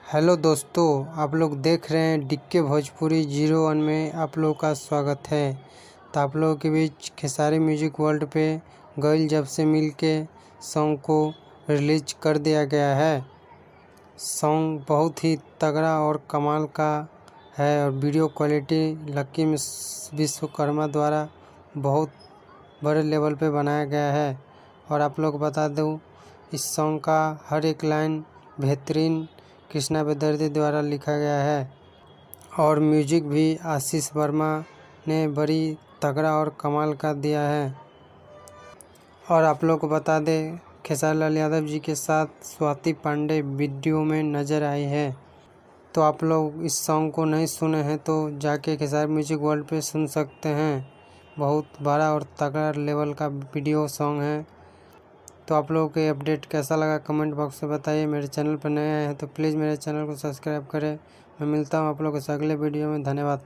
Hello दोस्तों, आप लोग देख रहे हैं DK भोजपुरी 01 में आप लोगों का स्वागत है। तो आप लोगों के बीच खेसारी म्यूजिक वर्ल्ड पे गइल जब से मिल के सॉन्ग को रिलीज कर दिया गया है। सॉन्ग बहुत ही तगड़ा और कमाल का है और वीडियो क्वालिटी लक्की विश्वकर्मा द्वारा बहुत बड़े लेवल पे बनाया गया है। और आप लोग बता दूं, इस सॉन्ग का हर एक लाइन बेहतरीन कृष्णा बेदर्दी द्वारा लिखा गया है और म्यूजिक भी आशीष वर्मा ने बड़ी तगड़ा और कमाल का दिया है। और आप लोग को बता दें, खेसारी लाल यादव जी के साथ स्वाति पांडे वीडियो में नज़र आई है। तो आप लोग इस सॉन्ग को नहीं सुने हैं तो जाके खेसारी म्यूजिक वर्ल्ड पे सुन सकते हैं। बहुत बड़ा और तगड़ा लेवल का वीडियो सॉन्ग है। तो आप लोगों को अपडेट कैसा लगा कमेंट बॉक्स में बताइए। मेरे चैनल पर नए आए हैं तो प्लीज़ मेरे चैनल को सब्सक्राइब करें। मैं मिलता हूँ आप लोगों से अगले वीडियो में। धन्यवाद।